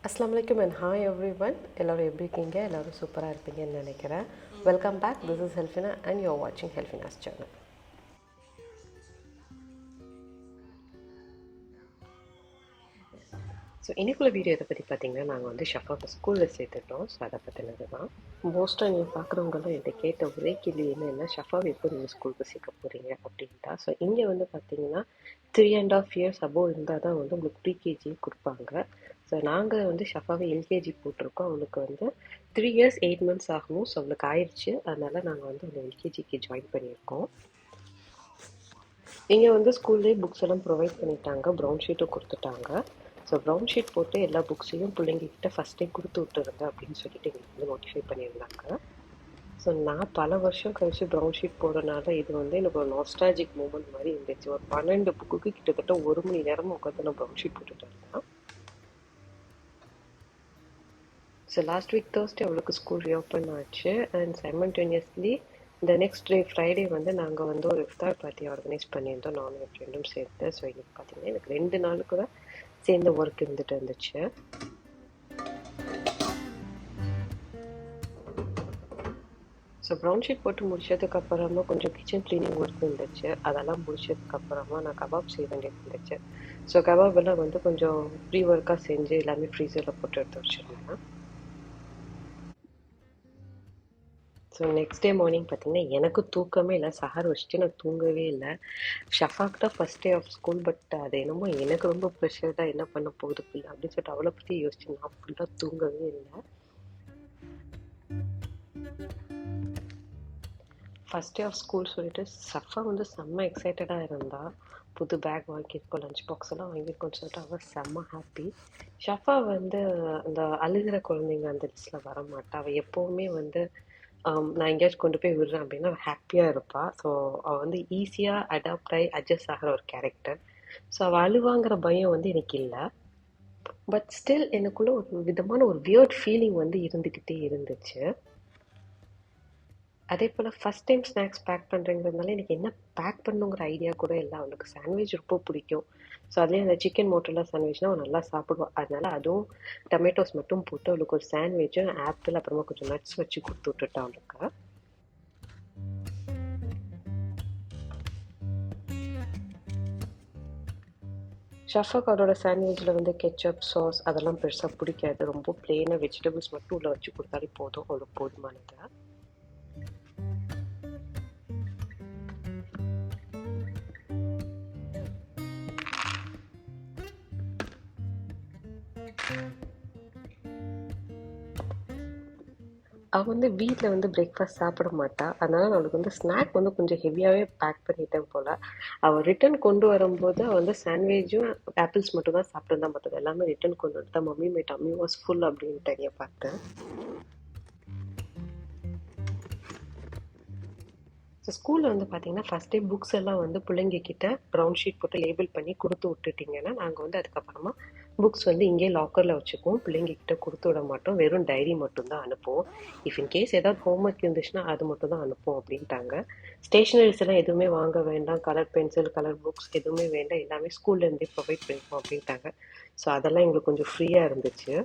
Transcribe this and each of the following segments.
Assalamu alaikum and hi everyone. எல்லாரும் எப்படி இருக்கீங்க? எல்லாரும் சூப்பராக இருப்பீங்கன்னு நினைக்கிறேன். Welcome back. This is Helfina and you are வாட்சிங் ஹெல்ஃபினாஸ் சேனல். ஸோ இன்றைக்குள்ள வீடியோ இதை பற்றி பார்த்தீங்கன்னா நாங்கள் வந்து ஷஃபாவை ஸ்கூலில் சேர்த்துட்டோம். ஸோ அதை பற்றினது தான். மோஸ்ட்டாக நீங்கள் பார்க்குறவங்களாம் என்கிட்ட கேட்ட ஒரே கேள்வி என்ன ஷஃபாவை எப்போ நீங்கள் ஸ்கூலுக்கு சேர்க்க போகிறீங்க அப்படின்ட்டா. ஸோ இங்கே வந்து பார்த்தீங்கன்னா 3.5 years அபோவ் இருந்தால் தான் வந்து உங்களுக்கு ப்ரீகேஜி கொடுப்பாங்க. ஸோ நாங்கள் வந்து ஷஃபாவை எல்கேஜி போட்டிருக்கோம். அவளுக்கு வந்து 3 years 8 months ஆகணும். ஸோ அவளுக்கு ஆயிடுச்சு. அதனால் நாங்கள் வந்து அவளை எல்கேஜிக்கு ஜாயின் பண்ணியிருக்கோம். இங்கே வந்து ஸ்கூல்லேயே புக்ஸ் எல்லாம் ப்ரொவைட் பண்ணிட்டாங்க. ப்ரௌன் ஷீட்டும் கொடுத்துட்டாங்க. ஸோ ப்ரௌன் ஷீட் போட்டு எல்லா புக்ஸையும் பிள்ளைங்கக்கிட்ட ஃபஸ்ட்டே கொடுத்து விட்டுருங்க அப்படின்னு சொல்லிட்டு எங்களுக்கு வந்து நோட்டிஃபை பண்ணியிருந்தாங்க. ஸோ நான் பல வருஷம் கழிச்சு ப்ரௌன் ஷீட் போடுறதுனால இது வந்து எனக்கு ஒரு நாஸ்டாலஜிக் மூமெண்ட் மாதிரி இருந்துச்சு. ஒரு 12 புக்குக்கு கிட்டத்தட்ட 1 மணி நேரம் உட்காந்து நான் ப்ரௌன் ஷீட் போட்டுட்டு இருந்தேன். ஸோ லாஸ்ட் வீக் தேர்ஸ்டே அவளுக்கு ஸ்கூல் ரீஓப்பன் ஆச்சு. அண்ட் சைமல்டேனியஸ்லி இந்த நெக்ஸ்ட் டே ஃப்ரைடே வந்து நாங்கள் வந்து ஒரு இஃப்தார் பார்ட்டி ஆர்கனைஸ் பண்ணியிருந்தோம், நானும் என் ஃப்ரெண்டும் சேர்த்து. ஸோ இன்னைக்கு பார்த்தீங்கன்னா எனக்கு 2 நாளுக்கு தான் சேர்ந்து ஒர்க் இருந்துட்டு இருந்துச்சு. ஸோ ப்ரௌன் ஷீட் போட்டு முடிச்சதுக்கப்புறமா கொஞ்சம் கிச்சன் க்ளீனிங் ஒர்க் இருந்துச்சு. அதெல்லாம் முடிச்சதுக்கப்புறமா நான் கபாப் செய்ய வேண்டியது இருந்துச்சு. ஸோ கபாப் எல்லாம் வந்து கொஞ்சம் ப்ரீ ஒர்க்காக செஞ்சு எல்லாமே ஃப்ரீசரில் போட்டு எடுத்து வச்சுருந்தேன். ஸோ நெக்ஸ்ட் டே மார்னிங் பார்த்தீங்கன்னா எனக்கு தூக்கமே இல்லை. சஹர் வச்சுட்டு நான் தூங்கவே இல்லை. ஷஃபாக் தான் first day of school. But அது என்னமோ எனக்கு ரொம்ப ப்ரெஷர் தான், என்ன பண்ண போகுது பிள்ளை அப்படின்னு சொல்லிட்டு அவளை பற்றி யோசிச்சு நான் ஃபுல்லாக தூங்கவே இல்லை. ஃபஸ்ட் டே ஆஃப் ஸ்கூல் சொல்லிட்டு ஷஃபா வந்து செம்ம எக்ஸைட்டடாக இருந்தா. புது பேக் வாங்கியிருக்கோம், லஞ்ச் பாக்ஸ் எல்லாம் வாங்கியிருக்கோன்னு சொல்லிட்டு அவள் செம்ம ஹாப்பி. ஷஃபா வந்து அந்த அழுகிற குழந்தைங்க அந்த லிஸ்ட்டில் வர மாட்டா. அவள் எப்போவுமே வந்து நான் எங்கேயாச்சும் கொண்டு போய் விடுறேன் அப்படின்னா அவள் ஹாப்பியாக இருப்பாள். ஸோ அவள் வந்து ஈஸியாக அடாப்ட் ஆகி அட்ஜஸ்ட் ஆகிற ஒரு கேரக்டர். ஸோ அவள் அழுவாங்கிற பயம் வந்து எனக்கு இல்லை. பட் ஸ்டில் எனக்குள்ள ஒரு விதமான ஒரு வியர்ட் ஃபீலிங் வந்து இருந்துக்கிட்டே இருந்துச்சு. அதே போல் ஃபஸ்ட் டைம் ஸ்நாக்ஸ் பேக் பண்ணுறங்கிறதுனால எனக்கு என்ன பேக் பண்ணுங்கிற ஐடியா கூட இல்லை. அவனுக்கு சாண்ட்விச் ரொம்ப பிடிக்கும். ஸோ அதுலேயும் அந்த சிக்கன் மோட்டர்லா சாண்ட்விச்னால் அவன் நல்லா சாப்பிடுவான். அதனால அதுவும் டொமேட்டோஸ் மட்டும் போட்டு அவளுக்கு ஒரு சாண்ட்விச்சும் ஆப்பிள் அப்புறமா கொஞ்சம் நட்ஸ் வச்சு கொடுத்து விட்டுட்டான் அவளுக்கு. ஷஃபாக் அவரோட சாண்ட்விச்சில் வந்து கெச்சப் சாஸ் அதெல்லாம் பெருசாக பிடிக்காது. ரொம்ப பிளெயினாக வெஜிடபிள்ஸ் மட்டும் உள்ள வச்சு கொடுத்தாலே போதும், அவளுக்கு போதுமானது. அவள் வந்து வீட்டில் வந்து பிரேக்ஃபாஸ்ட் சாப்பிட மாட்டா. அதனால் அவளுக்கு வந்து ஸ்நாக் வந்து கொஞ்சம் ஹெவியாகவே பேக் பண்ணிட்டேன் போல். அவள் ரிட்டன் கொண்டு வரும்போது அவள் வந்து சாண்ட்விச்சும் ஆப்பிள்ஸ் மட்டும் தான் சாப்பிட்டு தான் பார்த்தது. எல்லாமே ரிட்டன் கொண்டு வந்துட்டா. Mummy my dummy was full அப்படின்ட்டு பார்த்தேன். ஸோ ஸ்கூலில் வந்து பார்த்தீங்கன்னா ஃபஸ்ட் டே புக்ஸ் எல்லாம் வந்து பிள்ளைங்க கிட்ட ப்ரௌன் ஷீட் போட்டு லேபிள் பண்ணி கொடுத்து விட்டுட்டிங்கன்னா நாங்கள் வந்து அதுக்கப்புறமா புக்ஸ் வந்து இங்கே லாக்கரில் வச்சுக்குவோம். பிள்ளைங்க கிட்ட கொடுத்து விட மாட்டோம். வெறும் டைரி மட்டும்தான் அனுப்புவோம். இஃப் இன் கேஸ் ஏதாவது ஹோம்ஒர்க் இருந்துச்சுன்னா அது மட்டும் தான் அனுப்புவோம் அப்படின்ட்டாங்க. ஸ்டேஷ்னரிஸ் எல்லாம் எதுவுமே வாங்க வேண்டாம், கலர் பென்சில் கலர் புக்ஸ் எதுவுமே வேண்டாம், எல்லாமே ஸ்கூல்லேருந்தே ப்ரொவைட் பண்ணிப்போம் அப்படின்ட்டாங்க. ஸோ அதெல்லாம் எங்களுக்கு கொஞ்சம் ஃப்ரீயாக இருந்துச்சு.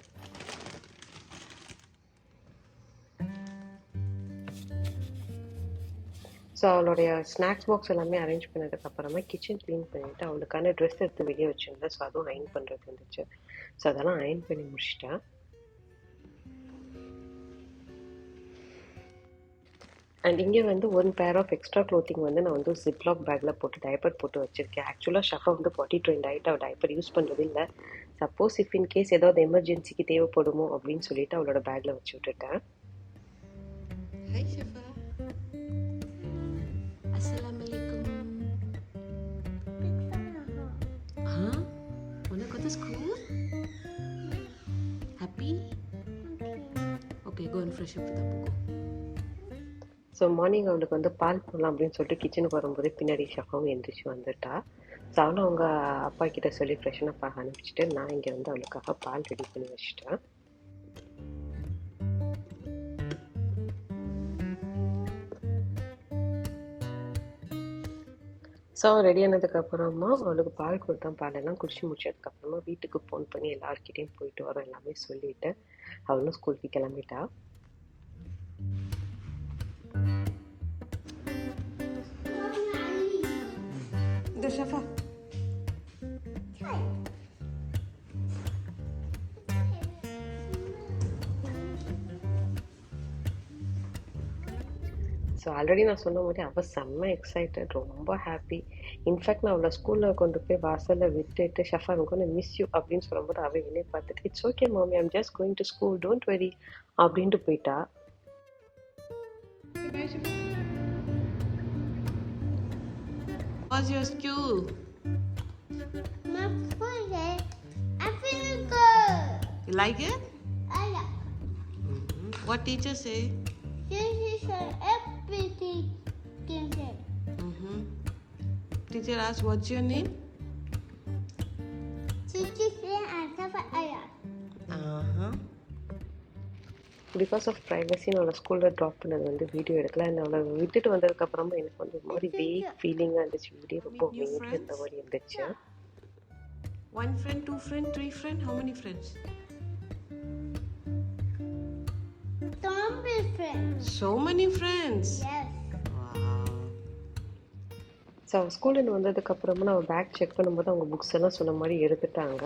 ஸோ அவளுடைய ஸ்நாக்ஸ் பாக்ஸ் எல்லாமே அரேஞ்ச் பண்ணதுக்கப்புறமா கிச்சன் க்ளீன் பண்ணிவிட்டு அவளுக்கான ட்ரெஸ் எடுத்து வெளியே வச்சுருந்தேன். ஸோ அதுவும் அயன் பண்ணுறது இருந்துச்சு. ஸோ அதெல்லாம் அயன் பண்ணி முடிச்சிட்டேன். அண்ட் இங்கே வந்து 1 pair ஆஃப் எக்ஸ்ட்ரா க்ளோத்திங் வந்து நான் வந்து ஜிப்லாக் பேக்கில் போட்டு டைப்பர் போட்டு வச்சுருக்கேன். ஆக்சுவலாக ஷஃபா வந்து 42 ஆகிட்டு அவள் டைப்பர் யூஸ் பண்ணுறது இல்லை. சப்போஸ் இஃப் இன் கேஸ் ஏதாவது எமர்ஜென்சிக்கு தேவைப்படுமோ அப்படின்னு சொல்லிட்டு அவளோட பேக்கில் வச்சு விட்டுட்டேன். ஹாய் ஷஃபா. அஸ்ஸலாமு அலைக்கும். உனக்கு வந்து school happy? Okay, go and fresh up தான் போகும். ஸோ மார்னிங் அவளுக்கு வந்து பால் போடலாம் அப்படின்னு சொல்லிட்டு கிச்சனுக்கு வரும்போது பின்னாடி ஷஃபாவும் எந்திரிச்சு வந்துட்டா. ஸோ அவளும் அவங்க அப்பா கிட்ட சொல்லி ஃப்ரெஷ்ஷனப் ஆக அனுப்பிச்சிட்டு நான் இங்கே வந்து அவளுக்காக பால் ரெடி பண்ணி வச்சுட்டேன். ஸோ ரெடி ஆனதுக்கப்புறமா அவளுக்கு பால் கொடுத்தேன். பாலெல்லாம் குடிச்சு முடிச்சதுக்கப்புறமா வீட்டுக்கு ஃபோன் பண்ணி எல்லாருக்கிட்டையும் போயிட்டு வரோம் எல்லாமே சொல்லிட்டு அவளும் ஸ்கூலுக்கு கிளம்பிட்டா. The Shafa. ஸோ ஆல்ரெடி நான் சொன்ன மாதிரி அவள் செம்ம எக்ஸைட்டட், ரொம்ப ஹாப்பி. இன்ஃபேக்ட் நான் அவளை ஸ்கூலில் கொண்டு போய் வாசலில் விட்டுட்டு ஷஃபா I'm gonna miss you அப்படின்னு சொல்லும்போது அவள் என்னை பார்த்துட்டு இட்ஸ் ஓகே மாமி I'm just going to school don't worry அப்படின்ட்டு போயிட்டா. How's your school? My foot, I feel good. You like it? I like What teacher say? this is everything can say. Teacher asked, what's your name? Teacher say I have a Uh-huh. Because of privacy நான் அவளை ஸ்கூலில் drop பண்ணது வந்து video எடுக்கல. And அவளை விட்டுட்டு வந்ததுக்கப்புறமா எனக்கு வந்து ஒரு மாதிரி வேக் ஃபீலிங்காக இருந்துச்சு. வீடியோ ரொம்ப Meet new வேக் இருந்த friends? மாதிரி இருந்துச்சு. 1 friend, 2 friend, 3 friend? How many friends? Don't be friends. So many friends. Yes. Wow. So அவள் ஸ்கூலில் வந்ததுக்கப்புறமா நான் பேக் செக் பண்ணும்போது அவங்க புக்ஸ் எல்லாம் சொன்ன மாதிரி எடுத்துட்டாங்க.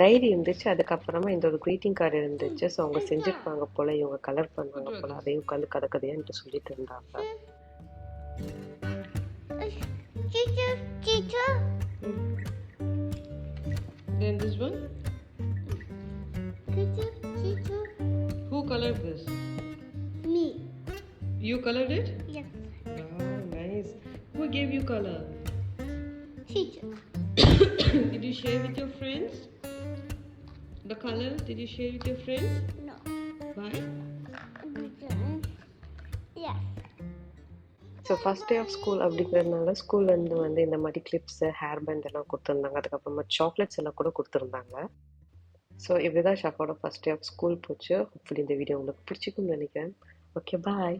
டைரி இருந்துச்சு, அதுக்கப்புறமா இந்த ஒரு க்ரீட்டிங் கார்டு இருந்துச்சு. ஸோ அவங்க செஞ்சுருப்பாங்க போல், இவங்க கலர் பண்ணுவாங்க போல், அதையும் உட்காந்து கதை கதையான்ட்டு சொல்லிட்டு இருந்தாங்க. Teacher. Then this one? Teacher. Who colored this? Me. You colored it? Yes. Oh, nice. Who gave you color? Teacher. Did you share with your friends? The color, did you share with your friends? No. Why? Yes. So first day of school அப்படிங்கிறதுனால ஸ்கூல்லேருந்து வந்து இந்த மாதிரி clips, hair band எல்லாம் கொடுத்துருந்தாங்க. அதுக்கப்புறமா chocolates எல்லாம் கூட கொடுத்துருந்தாங்க. ஸோ இப்படி தான் ஷஃபாவோட ஃபஸ்ட் டே ஆஃப் ஸ்கூல் போச்சு. ஹோப்ஃபுல்லி இந்த வீடியோ உங்களுக்கு பிடிச்சிக்கும்னு நினைக்கிறேன். ஓகே, பாய்.